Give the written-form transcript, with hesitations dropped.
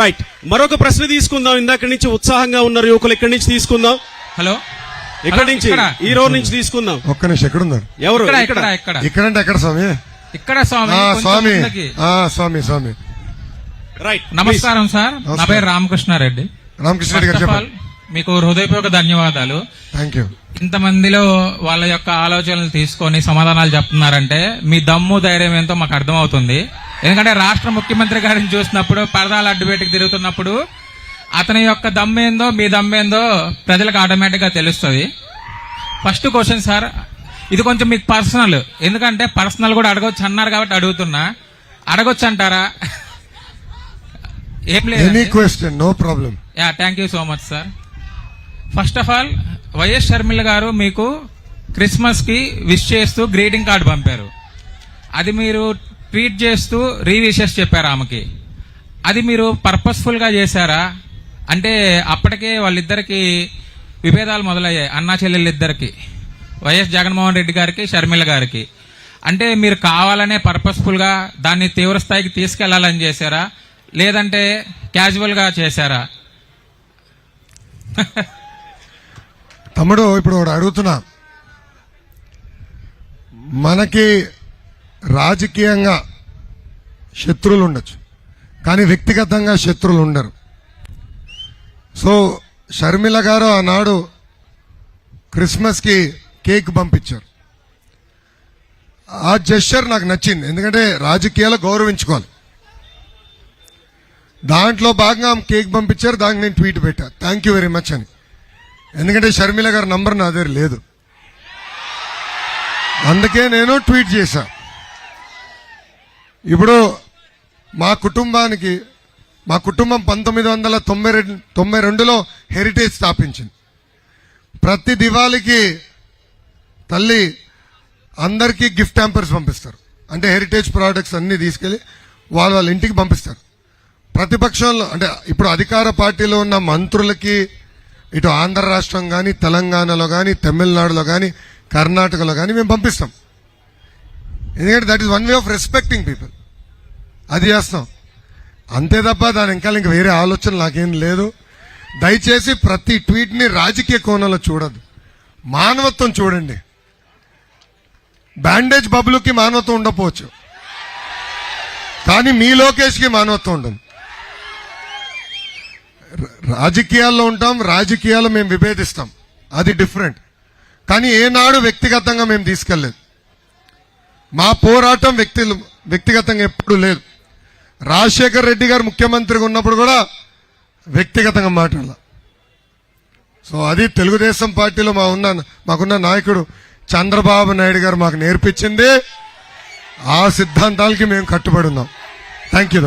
Right, మరొక ప్రశ్న తీసుకుందాం. ఇందాక నుంచి ఉత్సాహంగా ఉన్నారు యువకులు, ఇక్కడి నుంచి తీసుకుందాం. హలో, ఇక్కడి నుంచి ఈ రోజు నుంచి తీసుకుందాం. ఒక్క నిమిషం, ఎక్కడ ఉన్నారు? ఎవరు? ఇక్కడంటే ఎక్కడ స్వామి? ఇక్కడ స్వామి. స్వామి స్వామి స్వామి రైట్. నమస్కారం సార్, నా పేరు రామకృష్ణారెడ్డి. రామకృష్ణారెడ్డి గారు చెప్పండి. మీకు హృదయపూర్వక ధన్యవాదాలు. Thank you. ఇంతమందిలో వాళ్ళ యొక్క ఆలోచనలు తీసుకొని సమాధానాలు చెప్తున్నారంటే మీ దమ్ము ధైర్యం ఏంటో మాకు అర్థమవుతుంది. ఎందుకంటే రాష్ట్ర ముఖ్యమంత్రి గారిని చూసినప్పుడు, పరదాలు అడ్డుపెట్టుకు తిరుగుతున్నప్పుడు అతని యొక్క దమ్మేందో మీ దమ్మేందో ప్రజలకు ఆటోమేటిక్ గా తెలుస్తుంది. ఫస్ట్ క్వశ్చన్ సార్, ఇది కొంచెం మీకు పర్సనల్, ఎందుకంటే పర్సనల్ కూడా అడగొచ్చు అన్నారు కాబట్టి అడుగుతున్నా. అడగొచ్చు అంటారా? ఏం లేదు, no problem. Yeah, thank you so much sir. First of all, YS Sharmila garu మీకు క్రిస్మస్ కి విష్ చేస్తూ గ్రీటింగ్ కార్డు పంపారు. అది మీరు ట్వీట్ చేస్తూ రీవిషెస్ చెప్పారు ఆమెకి. అది మీరు పర్పస్ఫుల్ గా చేశారా? అంటే అప్పటికే వాళ్ళిద్దరికి విభేదాలు మొదలయ్యాయి, అన్నా చెల్లెళ్ళిద్దరికి, వైఎస్ జగన్మోహన్ రెడ్డి గారికి, షర్మిల గారికి. అంటే మీరు కావాలనే పర్పస్ఫుల్ గా దాన్ని తీవ్ర స్థాయికి తీసుకెళ్లాలని చేశారా, లేదంటే క్యాజువల్ గా చేశారా? తమ్ముడు, ఇప్పుడు అడుగుతున్నా, మనకి రాజకీయంగా శత్రువులు ఉండొచ్చు, కానీ వ్యక్తిగతంగా శత్రువులు ఉండరు. సో షర్మిల గారు ఆనాడు క్రిస్మస్కి కేక్ పంపించారు. ఆ జెస్చర్ నాకు నచ్చింది, ఎందుకంటే రాజకీయాలు గౌరవించుకోవాలి. దాంట్లో భాగంగా ఆమె కేక్ పంపించారు, దానికి నేను ట్వీట్ పెట్టా, థ్యాంక్ యూ వెరీ మచ్ అని. ఎందుకంటే షర్మిల గారి నంబర్ నా దగ్గర లేదు, అందుకే నేను ట్వీట్ చేశా. ఇప్పుడు మా కుటుంబం 1992లో హెరిటేజ్ స్థాపించింది. ప్రతి దివాళీకి తల్లి అందరికీ గిఫ్ట్ హ్యాంపర్స్ పంపిస్తారు. అంటే హెరిటేజ్ ప్రోడక్ట్స్ అన్ని తీసుకెళ్లి వాళ్ళ ఇంటికి పంపిస్తారు. ప్రతిపక్షంలో, అంటే ఇప్పుడు అధికార పార్టీలో ఉన్న మంత్రులకి, ఇటు ఆంధ్ర రాష్ట్రం కానీ, తెలంగాణలో కానీ, తమిళనాడులో కానీ, కర్ణాటకలో కానీ మేము పంపిస్తాం. ఎందుకంటే that is one way of respecting people. అది చేస్తాం అంతే తప్ప దాని ఇంకా వేరే ఆలోచన నాకేం లేదు. దయచేసి ప్రతి ట్వీట్ని రాజకీయ కోణంలో చూడద్దు, మానవత్వం చూడండి. బ్యాండేజ్ బబులుకి మానవత్వం ఉండకపోవచ్చు, కానీ మీ లోకేష్కి మానవత్వం ఉండదు. రాజకీయాల్లో ఉంటాం, రాజకీయాల్లో మేము విభేదిస్తాం, అది డిఫరెంట్. కానీ ఏనాడు వ్యక్తిగతంగా మేము తీసుకెళ్లేదు. మా పోరాటం వ్యక్తిగతంగా ఎప్పుడు లేదు. రాజశేఖర్ రెడ్డి గారు ముఖ్యమంత్రిగా ఉన్నప్పుడు కూడా వ్యక్తిగతంగా మాట్లాడాల. సో అది తెలుగుదేశం పార్టీలో మాకున్న నాయకుడు చంద్రబాబు నాయుడు గారు మాకు నేర్పించింది. ఆ సిద్ధాంతాలకి మేము కట్టుబడి ఉన్నాం. Thank you.